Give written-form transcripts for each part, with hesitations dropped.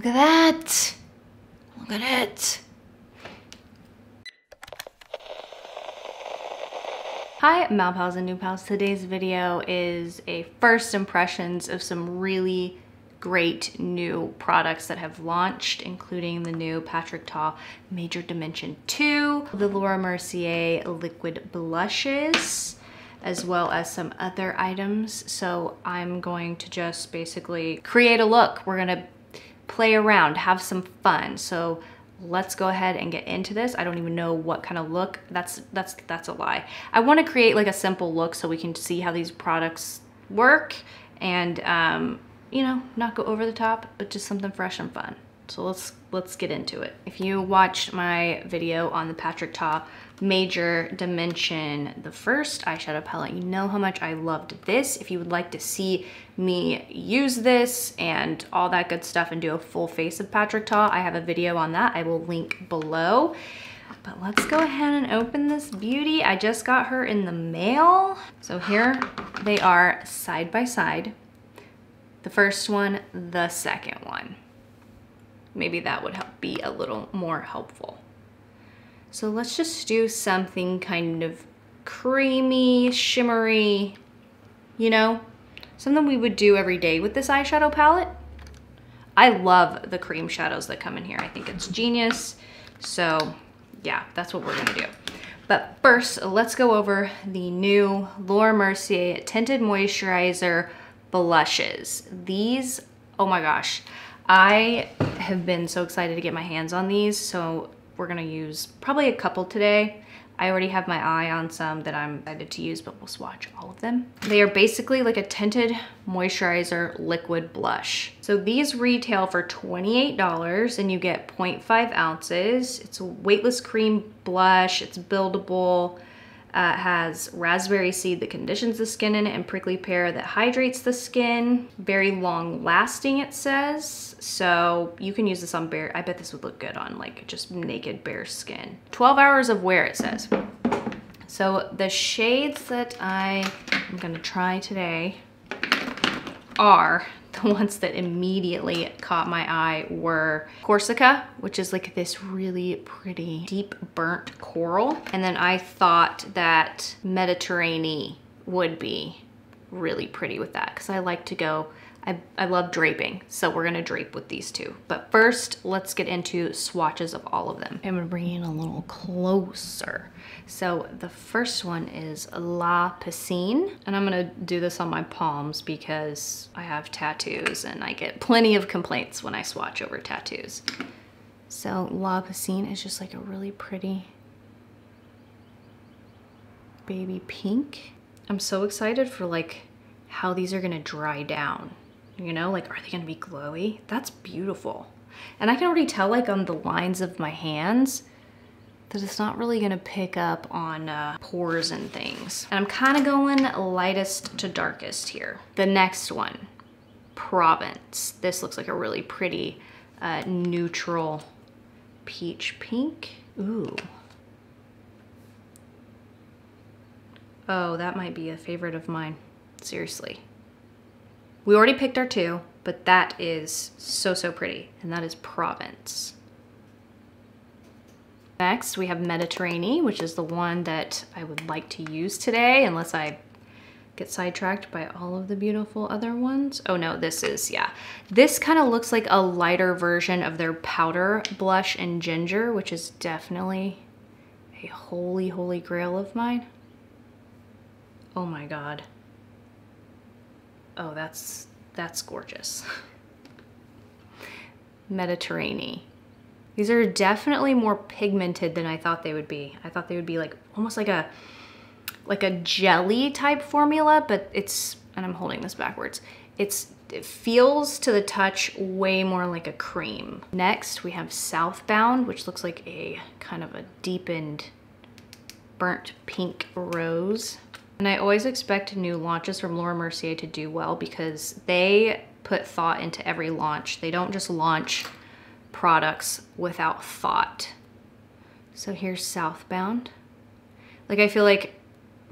Look at that. Look at it. Hi, Malpals and Newpals. Today's video is a first impressions of some really great new products that have launched, including the new Patrick Ta Major Dimension 2, the Laura Mercier liquid blushes, as well as some other items. So I'm going to just basically create a look. We're gonna play around, have some fun. So let's go ahead and get into this. I don't even know what kind of look. That's a lie. I want to create like a simple look so we can see how these products work and you know, not go over the top, but just something fresh and fun. So let's get into it. If you watched my video on the Patrick Ta Major Dimension, the first eyeshadow palette, you know how much I loved this. If you would like to see me use this and all that good stuff and do a full face of Patrick Ta, I have a video on that. I will link below. But let's go ahead and open this beauty. I just got her in the mail. So here they are side by side. The first one, the second one. Maybe that would be a little more helpful. So let's just do something kind of creamy, shimmery, you know, something we would do every day with this eyeshadow palette. I love the cream shadows that come in here. I think it's genius. So yeah, that's what we're gonna do. But first, let's go over the new Laura Mercier Tinted Moisturizer blushes. These, oh my gosh, I have been so excited to get my hands on these. So we're gonna use probably a couple today. I already have my eye on some that I'm excited to use, but we'll swatch all of them. They are basically like a tinted moisturizer liquid blush. So these retail for $28 and you get 0.5 ounces. It's a weightless cream blush. It's buildable. It has raspberry seed that conditions the skin in it and prickly pear that hydrates the skin. Very long lasting, it says. So you can use this on bare, I bet this would look good on like just naked bare skin. 12 hours of wear, it says. So the shades that I am gonna try today are the ones that immediately caught my eye were Corsica, which is like this really pretty deep burnt coral. And then I thought that Mediterranean would be really pretty with that because I like to go, I love draping. So we're gonna drape with these two. But first, let's get into swatches of all of them. I'm gonna bring in a little closer. So the first one is La Piscine. And I'm gonna do this on my palms because I have tattoos and I get plenty of complaints when I swatch over tattoos. So La Piscine is just like a really pretty baby pink. I'm so excited for like how these are gonna dry down. You know, like, are they gonna be glowy? That's beautiful. And I can already tell like on the lines of my hands that it's not really gonna pick up on pores and things. And I'm kind of going lightest to darkest here. The next one, Provence. This looks like a really pretty neutral peach pink. Ooh. Oh, that might be a favorite of mine, seriously. We already picked our two, but that is so, so pretty, and that is Provence. Next, we have Mediterranean, which is the one that I would like to use today, unless I get sidetracked by all of the beautiful other ones. Oh no, this is, yeah. This kind of looks like a lighter version of their powder blush in Ginger, which is definitely a holy, holy grail of mine. Oh my God. Oh, that's gorgeous. Mediterranean. These are definitely more pigmented than I thought they would be. I thought they would be like almost like a jelly type formula, but it's, and I'm holding this backwards. It feels to the touch way more like a cream. Next, we have Southbound, which looks like a kind of a deepened burnt pink rose. And I always expect new launches from Laura Mercier to do well because they put thought into every launch. They don't just launch products without thought. So here's Southbound. Like, I feel like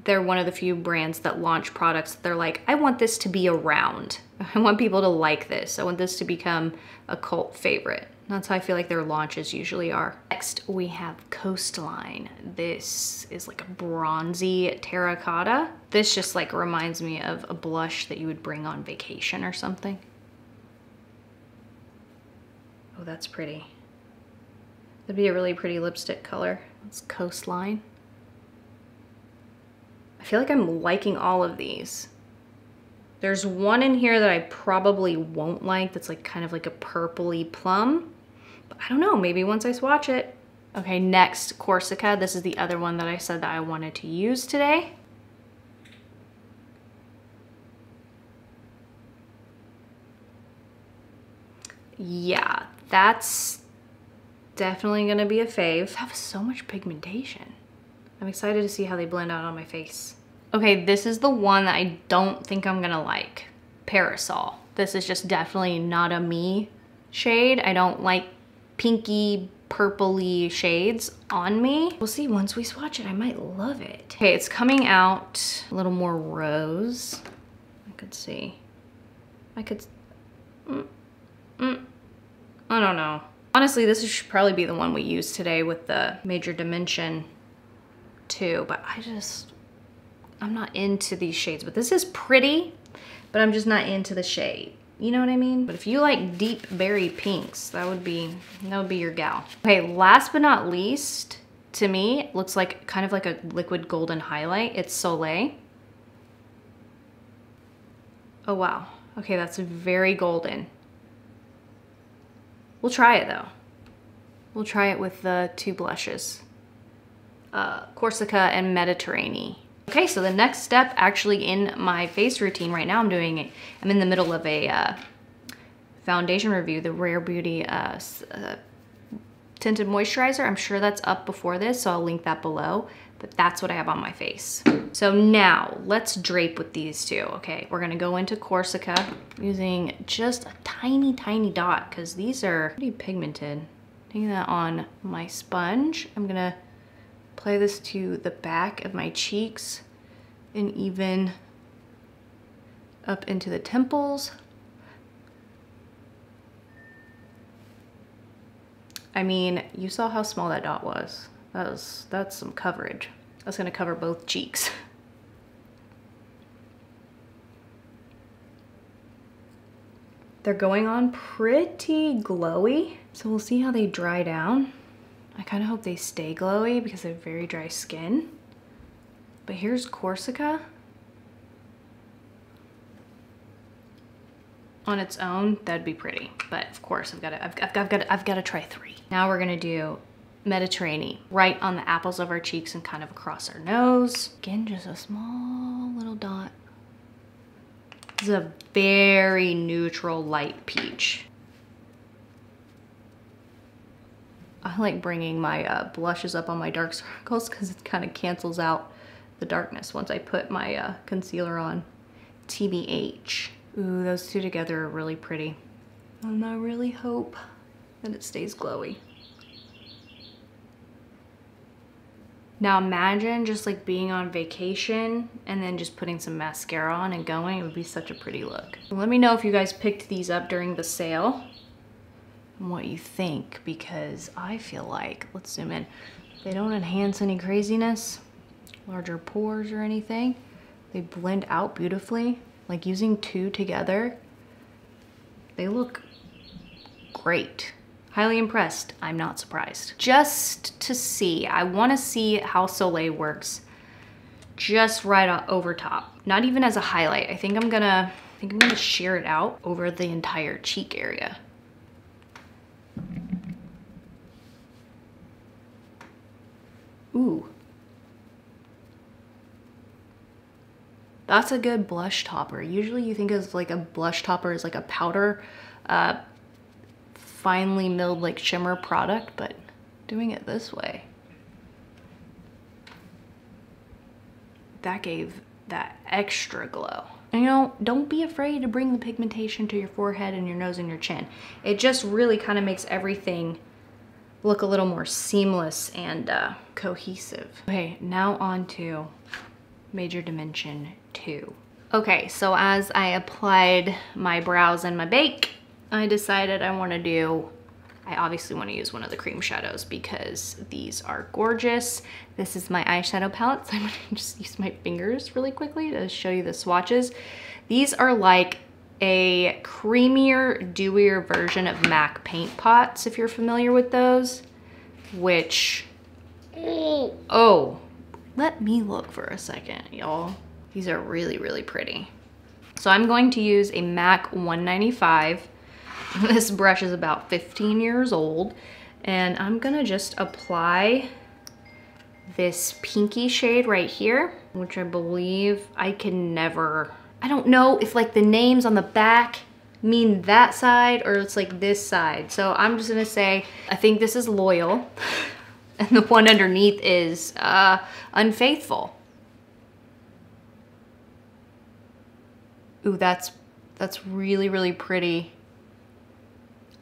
they're one of the few brands that launch products that they're like, I want this to be around. I want people to like this. I want this to become a cult favorite. That's how I feel like their launches usually are. Next, we have Coastline. This is like a bronzy terracotta. This just like reminds me of a blush that you would bring on vacation or something. Oh, that's pretty. That'd be a really pretty lipstick color. It's Coastline. I feel like I'm liking all of these. There's one in here that I probably won't like that's like kind of like a purpley plum. But I don't know, maybe once I swatch it. Okay, next, Corsica. This is the other one that I said that I wanted to use today. Yeah, that's definitely gonna be a fave. They have so much pigmentation. I'm excited to see how they blend out on my face. Okay, this is the one that I don't think I'm gonna like. Parasol. This is just definitely not a me shade. I don't like pinky, purpley shades on me. We'll see once we swatch it, I might love it. Okay, it's coming out a little more rose. I could see. I could, I don't know. Honestly, this should probably be the one we use today with the Major Dimension 2, but I'm not into these shades. But this is pretty, but I'm just not into the shade. You know what I mean? But if you like deep berry pinks, that would be your gal. Okay, last but not least, to me, it looks like kind of like a liquid golden highlight. It's Soleil. Oh wow. Okay, that's very golden. We'll try it though. We'll try it with the two blushes. Corsica and Mediterranean. Okay, so the next step actually in my face routine right now, I'm in the middle of a foundation review, the Rare Beauty tinted moisturizer. I'm sure that's up before this, so I'll link that below, but that's what I have on my face. So now let's drape with these two. Okay, we're gonna go into Corsica using just a tiny, tiny dot because these are pretty pigmented. Taking that on my sponge, I'm gonna apply this to the back of my cheeks and even up into the temples. I mean, you saw how small that dot was. That's some coverage. That's gonna cover both cheeks. They're going on pretty glowy, so we'll see how they dry down. I kind of hope they stay glowy because they have very dry skin. But here's Corsica. On its own, that'd be pretty. But of course, I've got to try three. Now we're gonna do Mediterranean right on the apples of our cheeks and kind of across our nose. Again, just a small little dot. This is a very neutral light peach. I like bringing my blushes up on my dark circles because it kind of cancels out the darkness once I put my concealer on. TBH. Ooh, those two together are really pretty. And I really hope that it stays glowy. Now imagine just like being on vacation and then just putting some mascara on and going. It would be such a pretty look. Let me know if you guys picked these up during the sale and what you think, because I feel like, let's zoom in, they don't enhance any craziness, larger pores or anything. They blend out beautifully. Like using two together, they look great. Highly impressed. I'm not surprised. Just to see, I want to see how Soleil works just right over top. Not even as a highlight. I think I'm gonna sheer it out over the entire cheek area. Ooh. That's a good blush topper. Usually you think of like a blush topper as like a powder, finely milled like shimmer product, but doing it this way, that gave that extra glow. And you know, don't be afraid to bring the pigmentation to your forehead and your nose and your chin. It just really kind of makes everything look a little more seamless and cohesive. Okay, now on to Major Dimension 2. Okay, so as I applied my brows and my bake, I decided I obviously want to use one of the cream shadows because these are gorgeous. This is my eyeshadow palette, so I'm gonna just use my fingers really quickly to show you the swatches. These are like a creamier, dewier version of MAC paint pots, if you're familiar with those, which, oh, let me look for a second, y'all. These are really, really pretty. So I'm going to use a MAC 195. This brush is about 15 years old, and I'm gonna just apply this pinky shade right here, which I believe I don't know if like the names on the back mean that side or it's like this side. So I'm just gonna say, I think this is Loyal, and the one underneath is Unfaithful. Ooh, that's really, really pretty.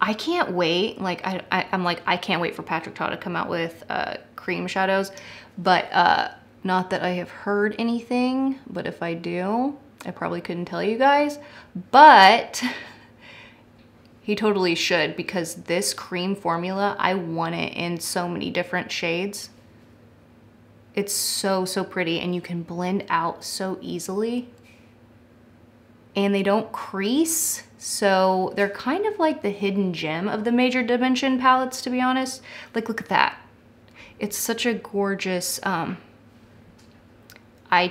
I can't wait, like I can't wait for Patrick Ta to come out with cream shadows, but not that I have heard anything, but if I do, I probably couldn't tell you guys, but he totally should, because this cream formula, I want it in so many different shades. It's so, so pretty, and you can blend out so easily. And they don't crease, so they're kind of like the hidden gem of the Major Dimension palettes, to be honest. Like, look at that. It's such a gorgeous eye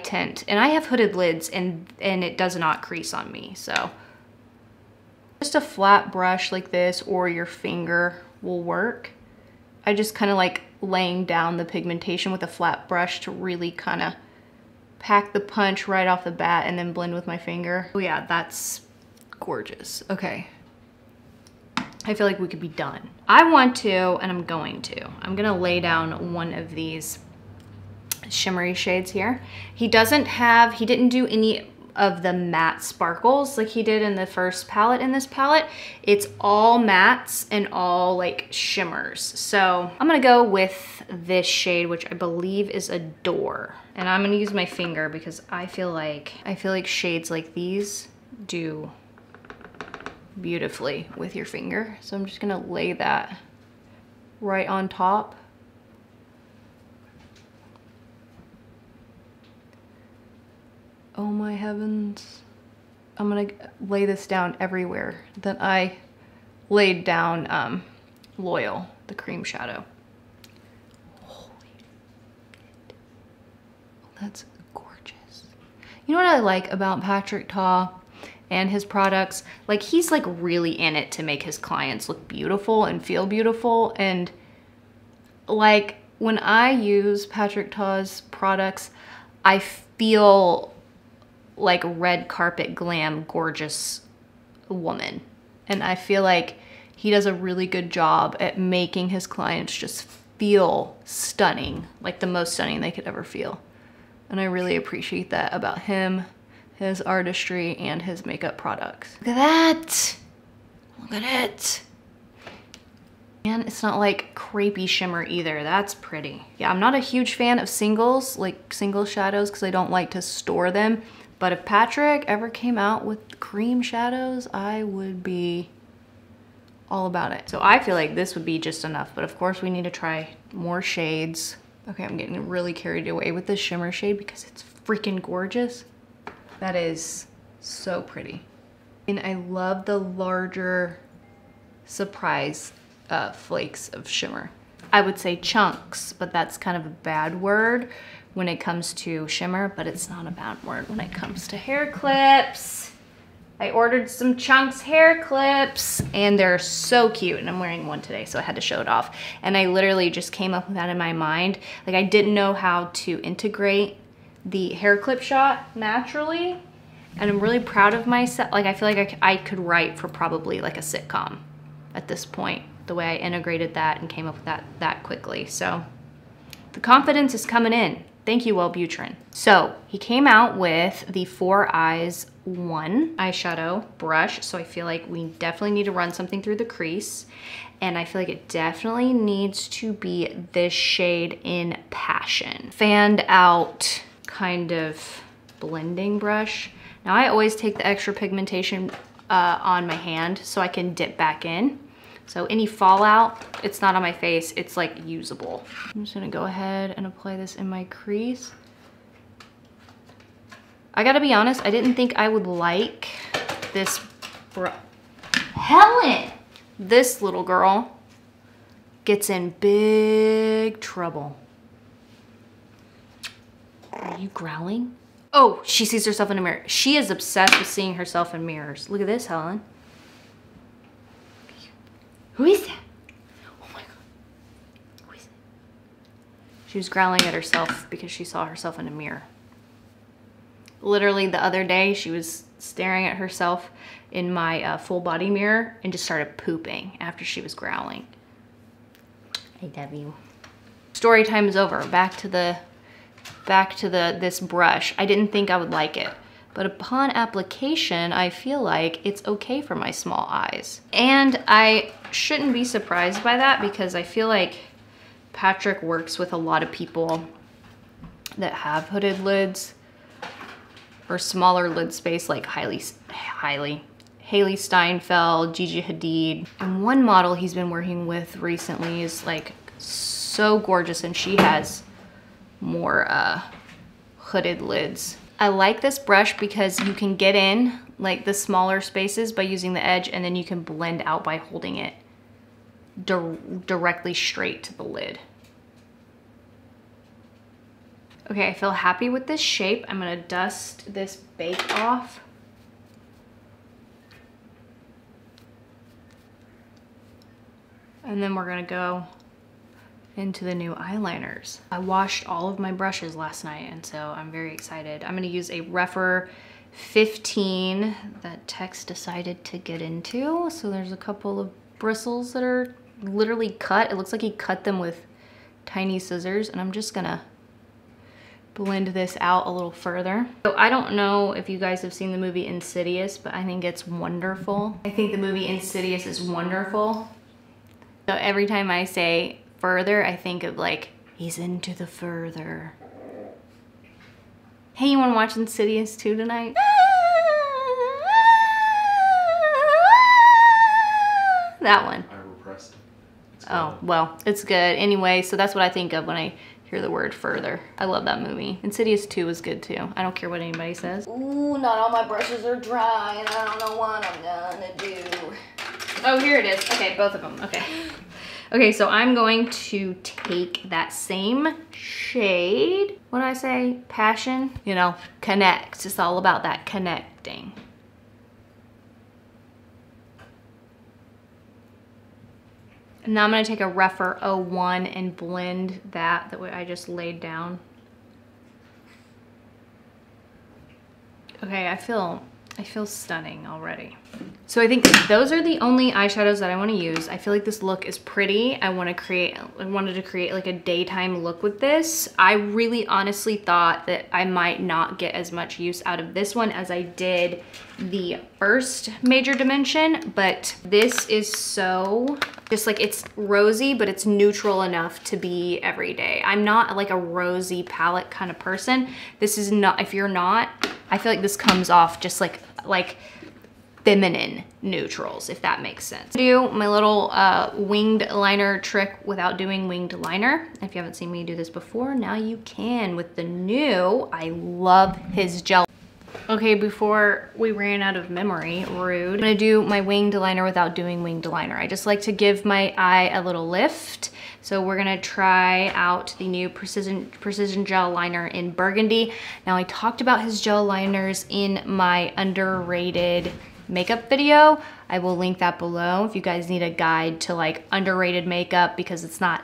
tint. And I have hooded lids, and it does not crease on me, so. Just a flat brush like this or your finger will work. I just kind of like laying down the pigmentation with a flat brush to really kind of pack the punch right off the bat and then blend with my finger. Oh yeah, that's gorgeous. Okay. I feel like we could be done. I want to, and I'm gonna lay down one of these shimmery shades here. He didn't do any of the matte sparkles like he did in the first palette. In this palette, it's all mattes and all like shimmers. So I'm gonna go with this shade, which I believe is Adore. And I'm gonna use my finger because I feel like shades like these do beautifully with your finger. So I'm just gonna lay that right on top. Oh my heavens. I'm gonna lay this down everywhere that I laid down Loyal, the cream shadow. Holy shit. That's gorgeous. You know what I like about Patrick Ta and his products? Like, he's like really in it to make his clients look beautiful and feel beautiful. And like, when I use Patrick Ta's products, I feel like red carpet glam gorgeous woman. And I feel like he does a really good job at making his clients just feel stunning, like the most stunning they could ever feel. And I really appreciate that about him, his artistry, and his makeup products. Look at that! Look at it! And it's not like crepey shimmer either. That's pretty. Yeah, I'm not a huge fan of singles, like single shadows, because I don't like to store them. But if Patrick ever came out with cream shadows, I would be all about it. So I feel like this would be just enough, but of course we need to try more shades. Okay, I'm getting really carried away with this shimmer shade because it's freaking gorgeous. That is so pretty. And I love the larger surprise flakes of shimmer. I would say chunks, but that's kind of a bad word when it comes to shimmer, but it's not a bad word when it comes to hair clips. I ordered some Chunks hair clips and they're so cute, and I'm wearing one today, so I had to show it off. And I literally just came up with that in my mind. Like, I didn't know how to integrate the hair clip shot naturally, and I'm really proud of myself. Like, I feel like I could write for probably like a sitcom at this point, the way I integrated that and came up with that quickly. So the confidence is coming in. Thank you, Wellbutrin. So he came out with the 4 Eyes 1 eyeshadow brush. So I feel like we definitely need to run something through the crease. And I feel like it definitely needs to be this shade in Passion. Fanned out kind of blending brush. Now I always take the extra pigmentation on my hand so I can dip back in. So any fallout, it's not on my face, it's like usable. I'm just gonna go ahead and apply this in my crease. I gotta be honest, I didn't think I would like this Helen! This little girl gets in big trouble. Are you growling? Oh, she sees herself in a mirror. She is obsessed with seeing herself in mirrors. Look at this, Helen. Who is that? Oh my God. Who is it? She was growling at herself because she saw herself in a mirror. Literally the other day, she was staring at herself in my full body mirror and just started pooping after she was growling. I love you. Story time is over. Back to this brush. I didn't think I would like it, but upon application, I feel like it's okay for my small eyes. And I shouldn't be surprised by that because I feel like Patrick works with a lot of people that have hooded lids or smaller lid space, like Hailey Steinfeld, Gigi Hadid. And one model he's been working with recently is like so gorgeous, and she has more hooded lids. I like this brush because you can get in like the smaller spaces by using the edge, and then you can blend out by holding it directly straight to the lid. Okay, I feel happy with this shape. I'm gonna dust this bake off. And then we're gonna go into the new eyeliners. I washed all of my brushes last night, and so I'm very excited. I'm gonna use a Rephr 15 that Tex decided to get into. So there's a couple of bristles that are literally cut. It looks like he cut them with tiny scissors, and I'm just gonna blend this out a little further. So I don't know if you guys have seen the movie Insidious, but I think it's wonderful. I think the movie Insidious is wonderful. So every time I say further, I think of like, he's into the further. Hey, you wanna watch Insidious 2 tonight? That one. I repressed it. Oh, well, it's good. Anyway, so that's what I think of when I hear the word further. I love that movie. Insidious 2 is good too. I don't care what anybody says. Ooh, not all my brushes are dry and I don't know what I'm gonna do. Oh, here it is. Okay, both of them. Okay. Okay, so I'm going to take that same shade. What did I say? Passion? You know, connect. It's all about that connecting. And now I'm gonna take a Rephr 01 and blend that way I just laid down. Okay, I feel stunning already. So I think those are the only eyeshadows that I want to use. I feel like this look is pretty. I wanted to create like a daytime look with this. I really honestly thought that I might not get as much use out of this one as I did the first Major Dimension, but this is so just like, it's rosy, but it's neutral enough to be everyday. I'm not like a rosy palette kind of person. This is not, if you're not, I feel like this comes off just like feminine neutrals, if that makes sense. Do my little winged liner trick without doing winged liner. If you haven't seen me do this before, now you can with the new, I love his gel. Okay, before we ran out of memory, rude, I'm gonna do my winged liner without doing winged liner. I just like to give my eye a little lift. So we're gonna try out the new Precision Gel Liner in Burgundy. Now I talked about his gel liners in my underrated makeup video. I will link that below if you guys need a guide to like underrated makeup because it's not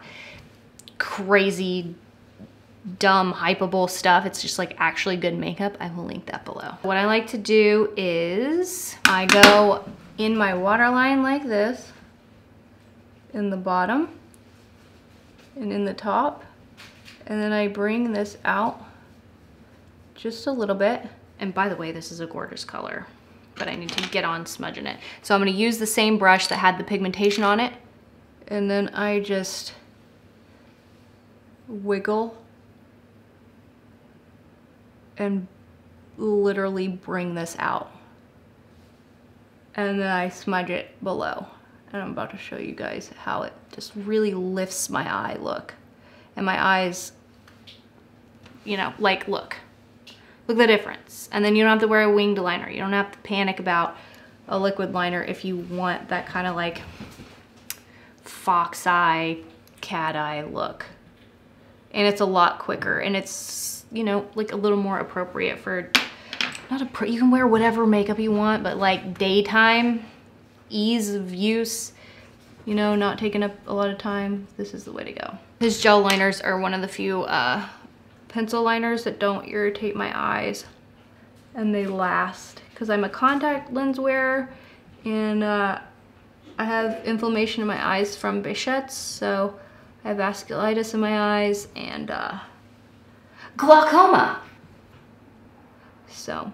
crazy dumb hypeable stuff. It's just like actually good makeup. I will link that below. What I like to do is I go in my waterline like this in the bottom and in the top, and then I bring this out just a little bit. And by the way, this is a gorgeous color, but I need to get on smudging it. So I'm gonna use the same brush that had the pigmentation on it, and then I just wiggle and literally bring this out. And then I smudge it below. And I'm about to show you guys how it just really lifts my eye look. And my eyes, you know, like, look at the difference. And then you don't have to wear a winged liner. You don't have to panic about a liquid liner if you want that kind of like fox eye, cat eye look. And it's a lot quicker, and it's, you know, like a little more appropriate for, you can wear whatever makeup you want, but like daytime, ease of use, you know, not taking up a lot of time, this is the way to go. These gel liners are one of the few pencil liners that don't irritate my eyes, and they last, because I'm a contact lens wearer, and I have inflammation in my eyes from Behçet's, so I have vasculitis in my eyes and glaucoma. So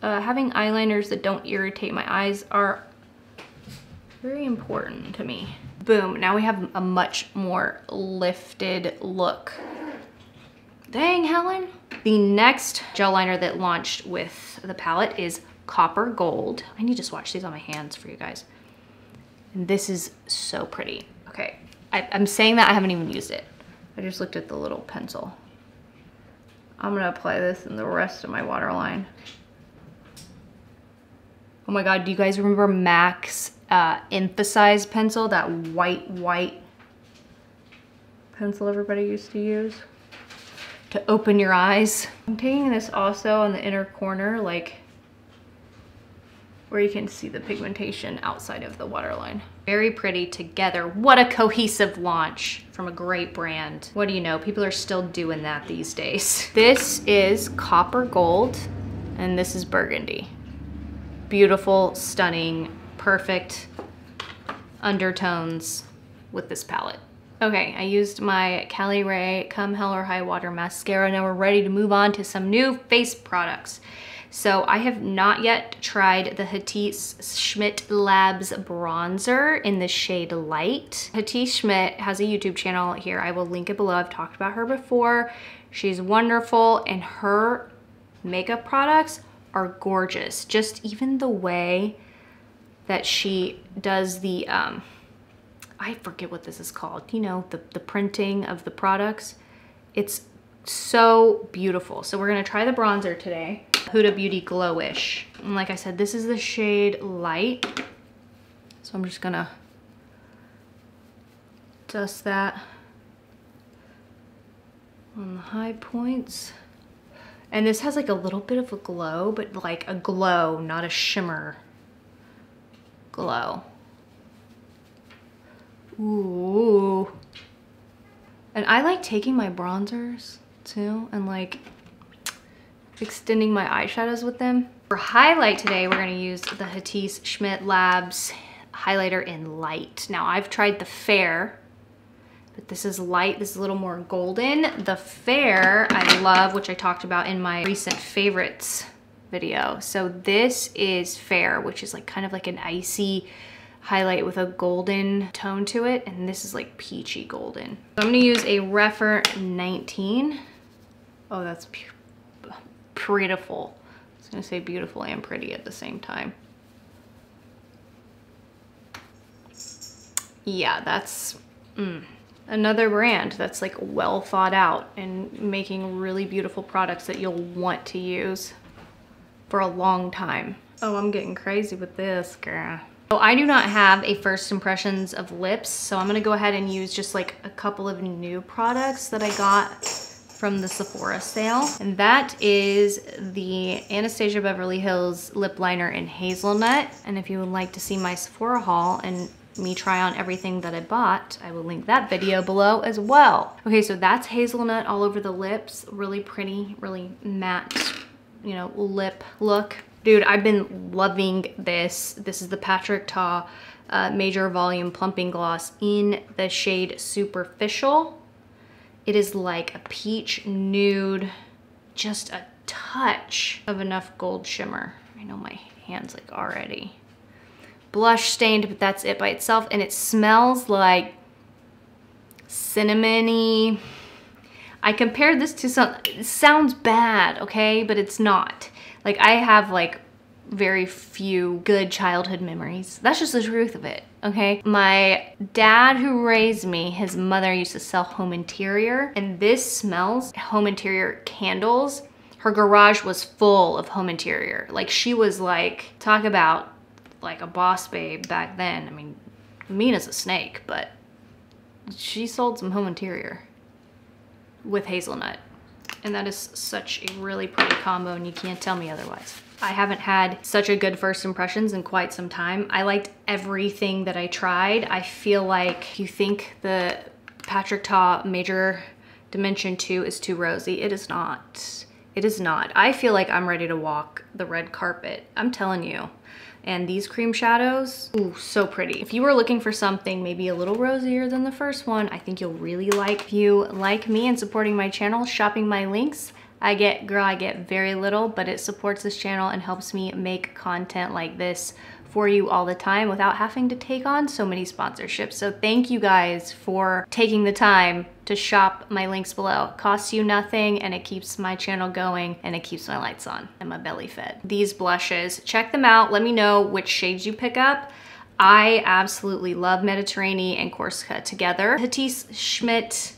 having eyeliners that don't irritate my eyes are very important to me. Boom, now we have a much more lifted look. Dang, Helen. The next gel liner that launched with the palette is Copper Gold. I need to swatch these on my hands for you guys. And this is so pretty. Okay, I'm saying that I haven't even used it. I just looked at the little pencil. I'm gonna apply this in the rest of my waterline. Oh my God, do you guys remember MAC's Emphasize pencil? That white pencil everybody used to use to open your eyes. I'm taking this also on the inner corner, like where you can see the pigmentation outside of the waterline. Very pretty together. What a cohesive launch from a great brand. What do you know? People are still doing that these days. This is Copper Gold and this is Burgundy. Beautiful, stunning, perfect undertones with this palette. Okay, I used my Cali Ray Come Hell or High Water mascara. Now we're ready to move on to some new face products. So I have not yet tried the Hatice Schmidt Labs bronzer in the shade Light. Hatice Schmidt has a YouTube channel here. I will link it below. I've talked about her before. She's wonderful, and her makeup products are gorgeous. Just even the way that she does the, I forget what this is called. You know, the printing of the products. It's so beautiful. So we're gonna try the bronzer today. Huda Beauty Glowish. And like I said, this is the shade Light. So I'm just gonna dust that on the high points. And this has like a little bit of a glow, but like a glow, not a shimmer glow. Ooh. And I like taking my bronzers too and like extending my eyeshadows with them. For highlight today, we're gonna use the Hatice Schmidt Labs highlighter in Light. Now I've tried the Fair, but this is Light, this is a little more golden. The Fair I love, which I talked about in my recent favorites video. So this is Fair, which is like kind of like an icy highlight with a golden tone to it, and this is like peachy golden. So I'm gonna use a Rephr 19. Oh, that's prettiful. I was gonna say beautiful and pretty at the same time. Yeah, that's another brand that's like well thought out and making really beautiful products that you'll want to use for a long time. Oh, I'm getting crazy with this, girl. So I do not have a first impressions of lips, so I'm gonna go ahead and use just like a couple of new products that I got from the Sephora sale. And that is the Anastasia Beverly Hills lip liner in Hazelnut. And if you would like to see my Sephora haul and me try on everything that I bought, I will link that video below as well. Okay, so that's Hazelnut all over the lips. Really pretty, really matte, you know, lip look. Dude, I've been loving this. This is the Patrick Ta Major Volume Plumping Gloss in the shade Superficial. It is like a peach nude, just a touch of enough gold shimmer. I know my hand's like already blush stained, but that's it by itself. And it smells like cinnamony. I compared this to some, it sounds bad, okay? But it's not. Like, I have like very few good childhood memories. That's just the truth of it, okay? My dad who raised me, his mother used to sell home interior, and this smells home interior candles. Her garage was full of home interior. Like, she was like, talk about like a boss babe back then. I mean, mean as a snake, but she sold some home interior with hazelnut. And that is such a really pretty combo, and you can't tell me otherwise. I haven't had such a good first impressions in quite some time. I liked everything that I tried. I feel like if you think the Patrick Ta Major Dimension 2 is too rosy, it is not. It is not. I feel like I'm ready to walk the red carpet. I'm telling you. And these cream shadows, ooh, so pretty. If you were looking for something maybe a little rosier than the first one, I think you'll really like. If you like me and supporting my channel, shopping my links, I get very little, but it supports this channel and helps me make content like this for you all the time without having to take on so many sponsorships. So thank you guys for taking the time to shop my links below. It costs you nothing, and it keeps my channel going, and it keeps my lights on and my belly fed. These blushes, check them out. Let me know which shades you pick up. I absolutely love Mediterranean and Corsica together. Hatice Schmidt,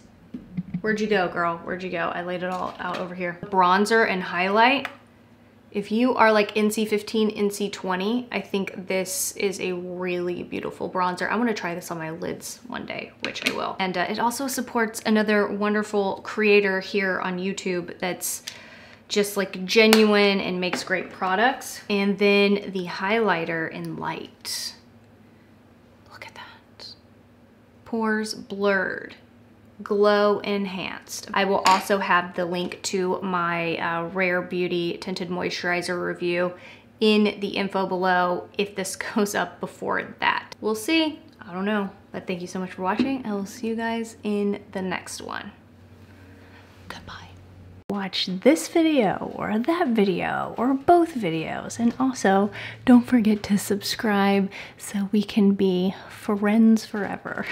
where'd you go, girl? Where'd you go? I laid it all out over here. Bronzer and highlight. If you are like NC15, NC20, I think this is a really beautiful bronzer. I want to try this on my lids one day, which I will. And it also supports another wonderful creator here on YouTube that's just like genuine and makes great products. And then the highlighter in light. Look at that. Pores blurred. Glow enhanced. I will also have the link to my Rare Beauty Tinted Moisturizer review in the info below if this goes up before that. We'll see. I don't know. But thank you so much for watching. I will see you guys in the next one. Goodbye. Watch this video or that video or both videos. And also, don't forget to subscribe so we can be friends forever.